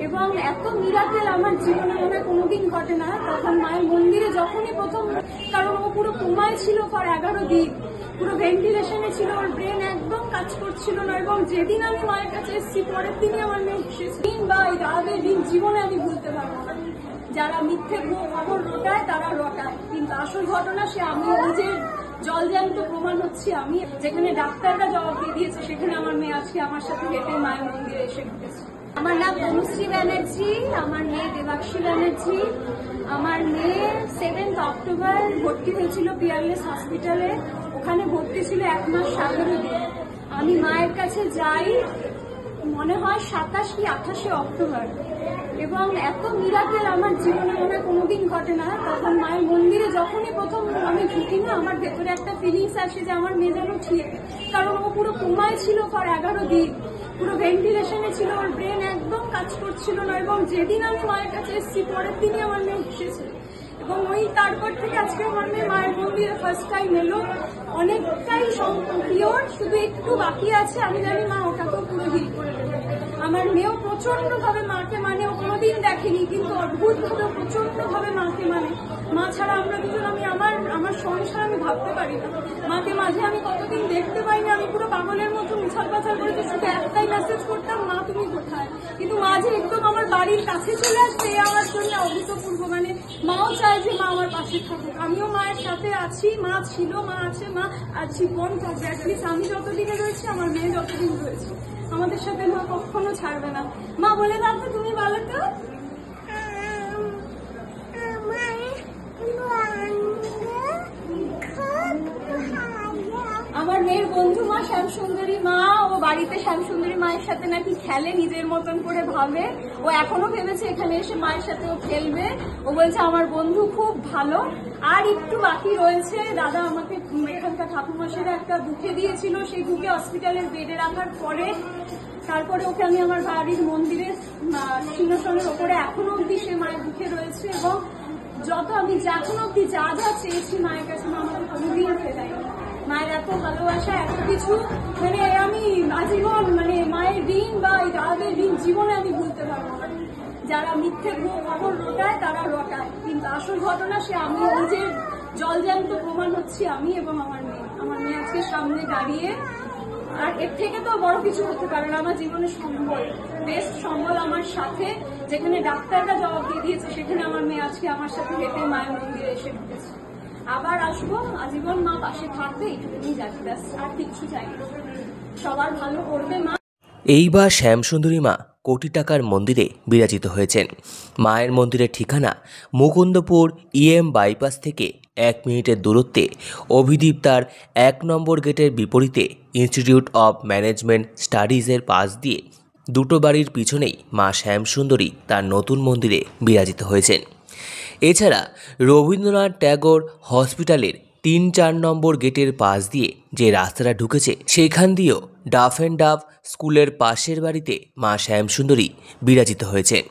এবং এত মিরাকেল আমার জীবনে মনে কোনোদিন ঘটে না। তখন মায়ের মন্দিরে যখনই প্রথম, কারণ ও পুরো কোমায় ছিল ফর 11 দিন, পুরো ভেন্টিলেশনে ছিল, ওর ব্রেন একদম কাজ করছিল না। এবং যেদিন আমি মায়ের কাছে এসেছি পরের দিনই আমার মেয়ে এসেছে। দিন বা এই রাতের দিন জীবনে আমি ভুলতে পারবো না। যারা মিথ্যে খবর রটায় তারা রটায়, কিন্তু আসল ঘটনা সে আমি নিজের জলজ্যান্ত প্রমাণ হচ্ছি আমি। যেখানে ডাক্তাররা জবাব দিয়ে দিয়েছে সেখানে আমার মেয়ে আজকে আমার সাথে হেঁটে মায়ের মন্দিরে এসে ঢুকেছে। আমার নাম তনুশ্রী ব্যানার্জি, আমার মেয়ে দেবাক্ষী ব্যানার্জি। আমার মেয়ে 7 অক্টোবর ভর্তি হয়েছিল পিয়ারলেস হসপিটালে। ওখানে ভর্তি ছিল 1 মাস 17 দিন। আমি মায়ের কাছে যাই মনে হয় 27 কি 28 অক্টোবর। এবং এত মিরাকেল আমার জীবনে মনে কোনোদিন ঘটে না। তখন মায়ের মন্দিরে যখনই প্রথম আমি ঢুকি না, আমার ভেতরে একটা ফিলিংস আসে যে আমার মেয়ে যেন ঠিক, কারণ ও পুরো কোমায় ছিল ফর 11 দিন, পুরো ভেন্টিলেশনে ছিল, ওর ব্রেন একদম কাজ করছিল না। এবং যেদিন আমি মায়ের কাছে এসেছি পরের দিনই আমার মেয়ে এসেছে। এবং তারপর থেকে আজকে আমার মেয়ে মায়ের মন্দিরে ফার্স্ট টাইম এলো। অনেকটাই পিওর, শুধু একটু বাকি আছে। আমি জানি মা ওটাকেও পুরো হিল করে দেবে। আমার মেয়েও প্রচন্ড ভাবে মাকে মানে, ও কোনোদিন দেখেনি কিন্তু অদ্ভুত ভাবে প্রচন্ড ভাবে মাকে মানে। মা ছাড়া আমরা দুজন, আমি আমার সংসার আমি ভাবতে পারি না। মাকে মাঝে আমি কতদিন দেখতে পাইনি, আমি পুরো পাগলের মতো উছাল পাছাল করে শুধু একটাই মেসেজ করতাম, মা তুমি কোথায়। কিন্তু মাঝে একদম আমার বাড়ির কাছে চলে আসছে, আমার জন্য অভূতপূর্ব। মানে মাও চায় যে মা আমার পাশে থাকুক, আমিও মায়ের সাথে আছি। মা ছিল, মা আছে, মা আর জীবন থাকবে। অ্যাটলিস্ট আমি যতদিনে রয়েছি, আমার মেয়ে যতদিন রয়েছে, আমাদের সাথে মা কখনো ছাড়বে না। মা বলে দাও তো তুমি বলো তো। আমার মেয়ের বন্ধু মা শ্যামসুন্দরী মা, ও বাড়িতে শ্যামসুন্দরী মায়ের সাথে নাকি খেলে, নিজের মতন করে ভাবে। ও এখনো ভেবেছে এখানে এসে মায়ের সাথে ও খেলবে। ও বলছে আমার বন্ধু খুব ভালো। আর একটু বাকি রয়েছে। দাদা আমাকে এখানকার ঠাকুরমশাইরা একটা বুকে দিয়েছিল, সেই বুকে হসপিটালের বেডে রাখার পরে তারপরে ওকে আমি আমার বাড়ির মন্দিরের সিংহাসনের ওপরে এখনো অব্দি সে মায়ের বুকে রয়েছে। এবং যত আমি এখনো অব্দি যা যা চেয়েছি মায়ের কাছে, মা আমাকে কোনোদিন ফেরাই। মায়ের এত ভালোবাসা, এত কিছু, মানে আমি আজীবন মানে মায়ের ঋণ বা এই রাতের ঋণ জীবনে আমি ভুলতে পারবো না। যারা মিথ্যে খবর রটায় তারা রটায়, কিন্তু আসল ঘটনা সে আমি নিজের জলজ্যান্ত প্রমাণ হচ্ছি আমি এবং আমার মেয়ে আজকে সামনে দাঁড়িয়ে। আর এর থেকে তো বড় কিছু হতে পারে না। আমার জীবনের সম্বল, বেস্ট সম্বল আমার সাথে। যেখানে ডাক্তাররা জবাব দিয়ে দিয়েছে সেখানে আমার মেয়ে আজকে আমার সাথে হেঁটে মায়ের মন্দিরে এসে ঢুকেছে। আবার আসবো, আজীবন মা পাশে থাকবে, এইটুকুনি জানি, ব্যাস আর কিচ্ছু চাই না। সবার ভালো করবে মা। এইবার শ্যামসুন্দরী মা কোটি টাকার মন্দিরে বিরাজিত হয়েছেন। মায়ের মন্দিরের ঠিকানা মুকুন্দপুর EM বাইপাস থেকে 1 মিনিটের দূরত্বে। অভিদীপ তার 1 নম্বর গেটের বিপরীতে ইনস্টিটিউট অব ম্যানেজমেন্ট স্টাডিজের পাশ দিয়ে দুটো বাড়ির পিছনেই মা শ্যামসুন্দরী তার নতুন মন্দিরে বিরাজিত হয়েছেন। এছাড়া রবীন্দ্রনাথ ট্যাগোর হসপিটালের 3-4 নম্বর গেটের পাশ দিয়ে যে রাস্তাটা ঢুকেছে সেখান দিয়েও ডাফ অ্যান্ড ডাফ স্কুলের পাশের বাড়িতে মা শ্যামসুন্দরী বিরাজিত হয়েছেন।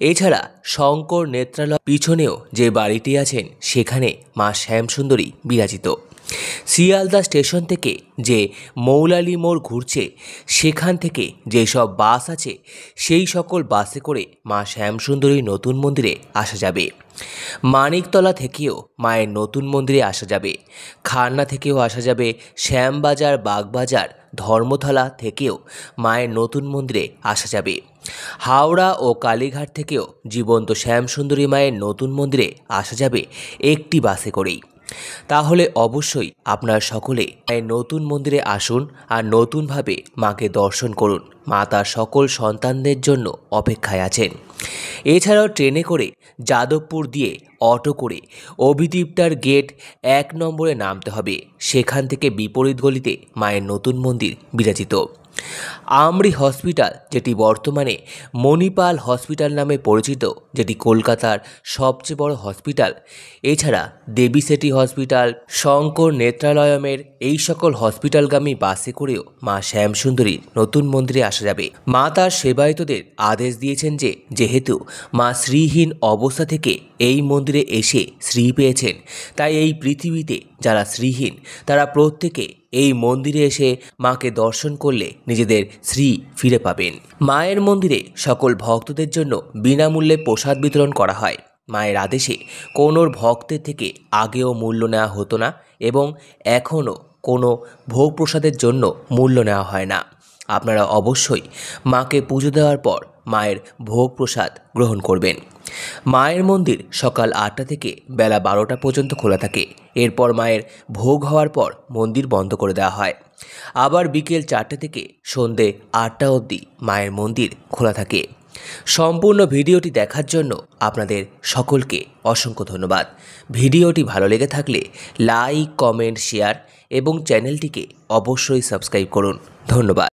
এছাড়া শঙ্কর নেত্রালয় পিছনেও যে বাড়িটি আছেন সেখানে মা শ্যামসুন্দরী বিরাজিত। শিয়ালদা স্টেশন থেকে যে মৌলালি মোড় ঘুরছে সেখান থেকে যেসব বাস আছে সেই সকল বাসে করে মা শ্যামসুন্দরী নতুন মন্দিরে আসা যাবে। মানিকতলা থেকেও মায়ের নতুন মন্দিরে আসা যাবে। খান্না থেকেও আসা যাবে। শ্যামবাজার, বাগবাজার, ধর্মতলা থেকেও মায়ের নতুন মন্দিরে আসা যাবে। হাওড়া ও কালীঘাট থেকেও জীবন্ত শ্যামসুন্দরী মায়ের নতুন মন্দিরে আসা যাবে একটি বাসে করেই। তাহলে অবশ্যই আপনার সকলে মায়ের নতুন মন্দিরে আসুন আর নতুনভাবে মাকে দর্শন করুন। মা তার সকল সন্তানদের জন্য অপেক্ষায় আছেন। এছাড়াও ট্রেনে করে যাদবপুর দিয়ে অটো করে অভিদীপটার গেট 1 নম্বরে নামতে হবে। সেখান থেকে বিপরীত গলিতে মায়ের নতুন মন্দির বিরাজিত। আমরি হসপিটাল, যেটি বর্তমানে মণিপাল হসপিটাল নামে পরিচিত, যেটি কলকাতার সবচেয়ে বড় হসপিটাল। এছাড়া দেবী সেটি হসপিটাল, শঙ্কর নেত্রালয়মের এই সকল হসপিটালগামী বাসে করেও মা শ্যামসুন্দরীর নতুন মন্দিরে আসা যাবে। মা তার সেবায়িতদের আদেশ দিয়েছেন যে যেহেতু মা শ্রীহীন অবস্থা থেকে এই মন্দিরে এসে শ্রী পেয়েছেন, তাই এই পৃথিবীতে যারা শ্রীহীন তারা প্রত্যেকে এই মন্দিরে এসে মাকে দর্শন করলে নিজেদের শ্রী ফিরে পাবেন। মায়ের মন্দিরে সকল ভক্তদের জন্য বিনামূল্যে প্রসাদ বিতরণ করা হয়। মায়ের আদেশে কোনো ভক্তের থেকে আগেও মূল্য নেওয়া হতো না এবং এখনও কোনো ভোগ প্রসাদের জন্য মূল্য নেওয়া হয় না। আপনারা অবশ্যই মাকে পুজো দেওয়ার পর মায়ের ভোগ প্রসাদ গ্রহণ করবেন। মায়ের মন্দির সকাল 8টা থেকে বেলা 12টা পর্যন্ত খোলা থাকে। এরপর মায়ের ভোগ হওয়ার পর মন্দির বন্ধ করে দেওয়া হয়। আবার বিকেল 4টে থেকে সন্ধে 8টা অবধি মায়ের মন্দির খোলা থাকে। সম্পূর্ণ ভিডিওটি দেখার জন্য আপনাদের সকলকে অসংখ্য ধন্যবাদ। ভিডিওটি ভালো লেগে থাকলে লাইক, কমেন্ট, শেয়ার এবং চ্যানেলটিকে অবশ্যই সাবস্ক্রাইব করুন। ধন্যবাদ।